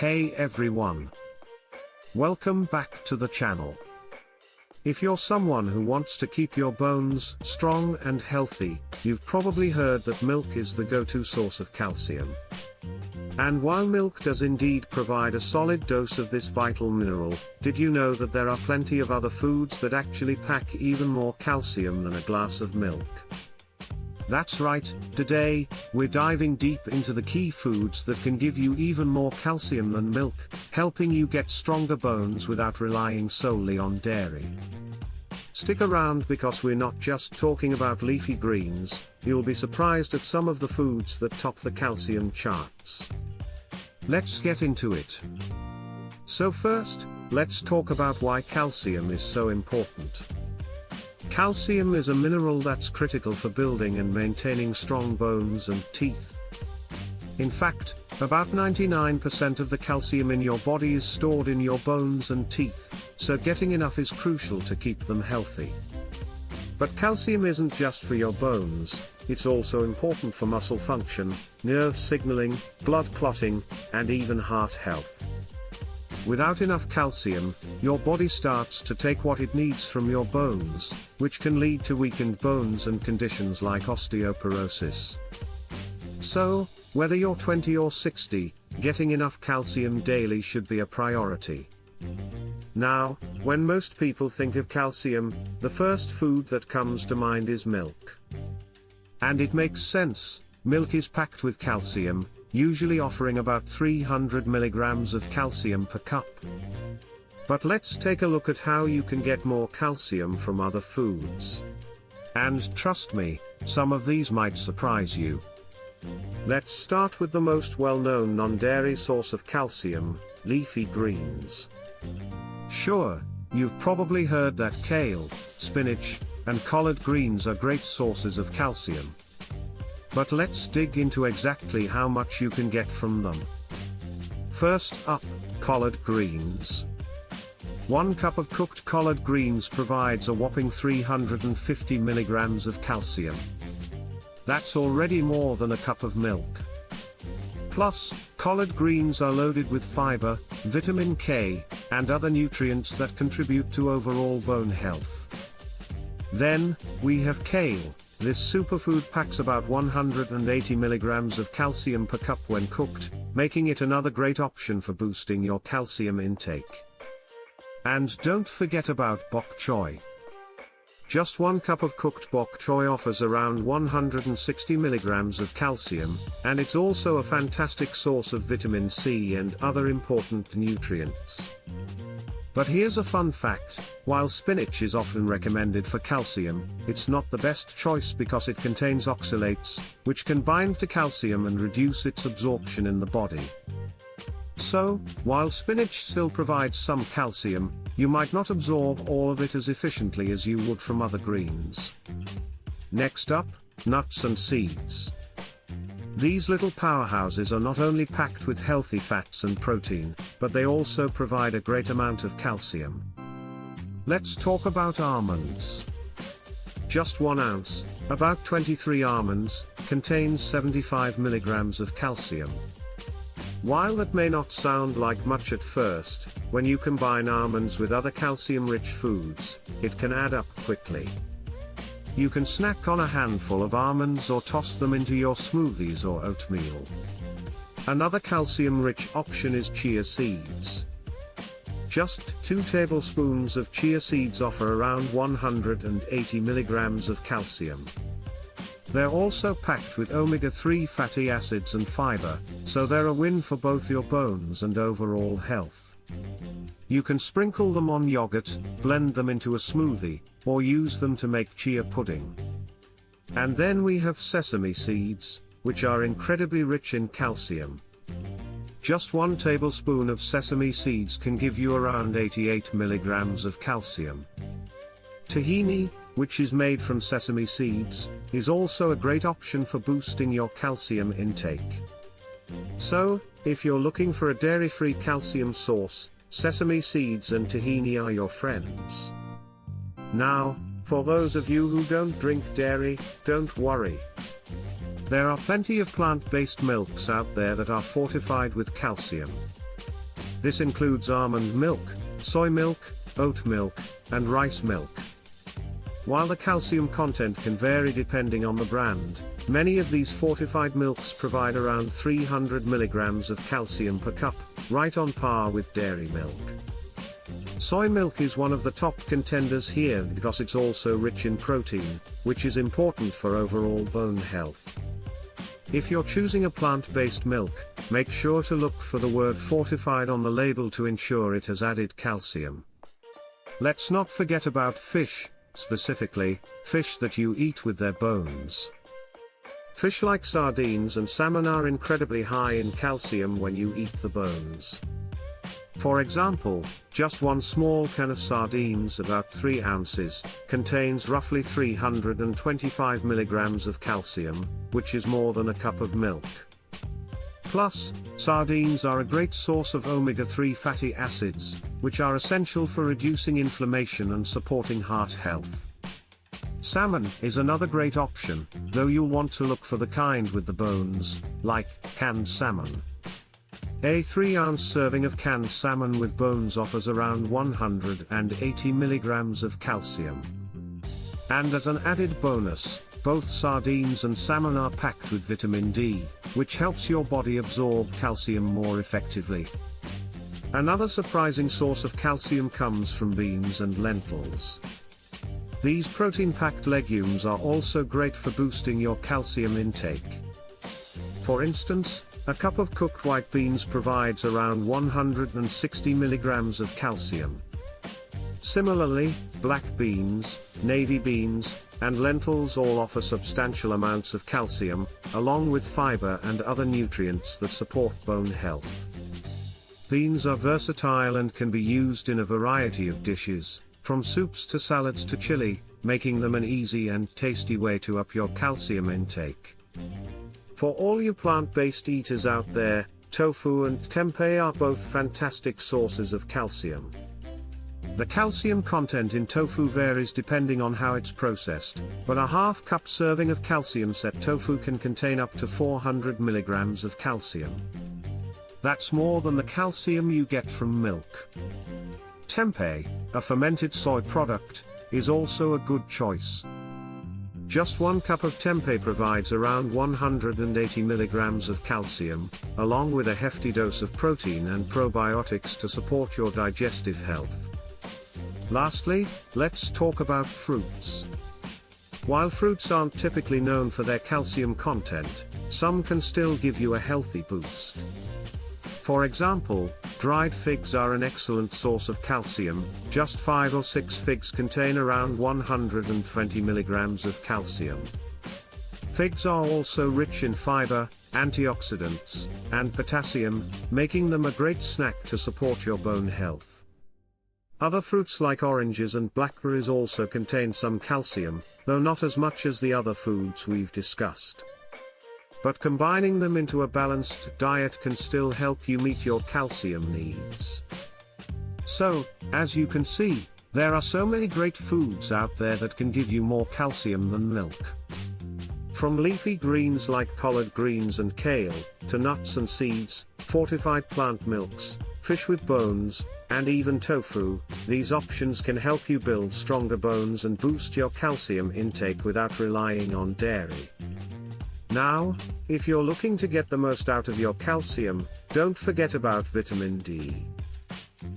Hey everyone! Welcome back to the channel. If you're someone who wants to keep your bones strong and healthy, you've probably heard that milk is the go-to source of calcium. And while milk does indeed provide a solid dose of this vital mineral, did you know that there are plenty of other foods that actually pack even more calcium than a glass of milk? That's right, today, we're diving deep into the key foods that can give you even more calcium than milk, helping you get stronger bones without relying solely on dairy. Stick around because we're not just talking about leafy greens, you'll be surprised at some of the foods that top the calcium charts. Let's get into it. So first, let's talk about why calcium is so important. Calcium is a mineral that's critical for building and maintaining strong bones and teeth. In fact, about 99% of the calcium in your body is stored in your bones and teeth, so getting enough is crucial to keep them healthy. But calcium isn't just for your bones, it's also important for muscle function, nerve signaling, blood clotting, and even heart health. Without enough calcium, your body starts to take what it needs from your bones, which can lead to weakened bones and conditions like osteoporosis. So, whether you're 20 or 60, getting enough calcium daily should be a priority. Now, when most people think of calcium, the first food that comes to mind is milk. And it makes sense, milk is packed with calcium, usually offering about 300 milligrams of calcium per cup. But let's take a look at how you can get more calcium from other foods. And trust me, some of these might surprise you. Let's start with the most well-known non-dairy source of calcium, leafy greens. Sure, you've probably heard that kale, spinach, and collard greens are great sources of calcium. But let's dig into exactly how much you can get from them. First up, collard greens. 1 cup of cooked collard greens provides a whopping 350 milligrams of calcium. That's already more than a cup of milk. Plus, collard greens are loaded with fiber, vitamin K, and other nutrients that contribute to overall bone health. Then, we have kale. This superfood packs about 180 milligrams of calcium per cup when cooked, making it another great option for boosting your calcium intake. And don't forget about bok choy. Just 1 cup of cooked bok choy offers around 160 milligrams of calcium, and it's also a fantastic source of vitamin C and other important nutrients. But here's a fun fact, while spinach is often recommended for calcium, it's not the best choice because it contains oxalates, which can bind to calcium and reduce its absorption in the body. So, while spinach still provides some calcium, you might not absorb all of it as efficiently as you would from other greens. Next up, nuts and seeds. These little powerhouses are not only packed with healthy fats and protein, but they also provide a great amount of calcium. Let's talk about almonds. Just 1 ounce, about 23 almonds, contains 75 milligrams of calcium. While that may not sound like much at first, when you combine almonds with other calcium-rich foods, it can add up quickly. You can snack on a handful of almonds or toss them into your smoothies or oatmeal. Another calcium-rich option is chia seeds. Just 2 tablespoons of chia seeds offer around 180 milligrams of calcium. They're also packed with omega-3 fatty acids and fiber, so they're a win for both your bones and overall health. You can sprinkle them on yogurt, blend them into a smoothie, or use them to make chia pudding. And then we have sesame seeds, which are incredibly rich in calcium. Just 1 tablespoon of sesame seeds can give you around 88 milligrams of calcium. Tahini, which is made from sesame seeds, is also a great option for boosting your calcium intake. So, if you're looking for a dairy-free calcium source, sesame seeds and tahini are your friends. Now, for those of you who don't drink dairy, don't worry. There are plenty of plant-based milks out there that are fortified with calcium. This includes almond milk, soy milk, oat milk, and rice milk. While the calcium content can vary depending on the brand, many of these fortified milks provide around 300 milligrams of calcium per cup, right on par with dairy milk. Soy milk is one of the top contenders here because it's also rich in protein, which is important for overall bone health. If you're choosing a plant-based milk, make sure to look for the word fortified on the label to ensure it has added calcium. Let's not forget about fish, specifically, fish that you eat with their bones. Fish like sardines and salmon are incredibly high in calcium when you eat the bones. For example, just one small can of sardines, about 3 ounces, contains roughly 325 milligrams of calcium, which is more than a cup of milk. Plus, sardines are a great source of omega-3 fatty acids, which are essential for reducing inflammation and supporting heart health. Salmon is another great option, though you'll want to look for the kind with the bones, like canned salmon. A 3-ounce serving of canned salmon with bones offers around 180 milligrams of calcium. And as an added bonus, both sardines and salmon are packed with vitamin D, which helps your body absorb calcium more effectively. Another surprising source of calcium comes from beans and lentils. These protein-packed legumes are also great for boosting your calcium intake. For instance, a cup of cooked white beans provides around 160 milligrams of calcium. Similarly, black beans, navy beans, and lentils all offer substantial amounts of calcium, along with fiber and other nutrients that support bone health. Beans are versatile and can be used in a variety of dishes, from soups to salads to chili, making them an easy and tasty way to up your calcium intake. For all you plant-based eaters out there, tofu and tempeh are both fantastic sources of calcium. The calcium content in tofu varies depending on how it's processed, but a half-cup serving of calcium-set tofu can contain up to 400 milligrams of calcium. That's more than the calcium you get from milk. Tempeh, a fermented soy product, is also a good choice. Just 1 cup of tempeh provides around 180 milligrams of calcium, along with a hefty dose of protein and probiotics to support your digestive health. Lastly, let's talk about fruits. While fruits aren't typically known for their calcium content, some can still give you a healthy boost. For example, dried figs are an excellent source of calcium. Just 5 or 6 figs contain around 120 milligrams of calcium. Figs are also rich in fiber, antioxidants, and potassium, making them a great snack to support your bone health. Other fruits like oranges and blackberries also contain some calcium, though not as much as the other foods we've discussed. But combining them into a balanced diet can still help you meet your calcium needs. So, as you can see, there are so many great foods out there that can give you more calcium than milk. From leafy greens like collard greens and kale, to nuts and seeds, fortified plant milks, fish with bones, and even tofu, these options can help you build stronger bones and boost your calcium intake without relying on dairy. Now, if you're looking to get the most out of your calcium, don't forget about vitamin D.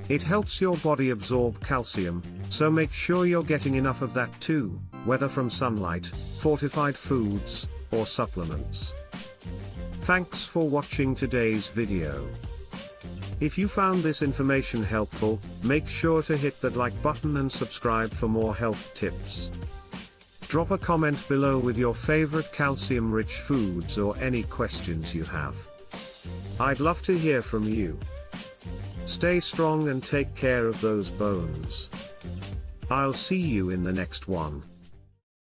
It helps your body absorb calcium, so make sure you're getting enough of that too, whether from sunlight, fortified foods, or supplements. Thanks for watching today's video. If you found this information helpful, make sure to hit that like button and subscribe for more health tips. Drop a comment below with your favorite calcium-rich foods or any questions you have. I'd love to hear from you. Stay strong and take care of those bones. I'll see you in the next one.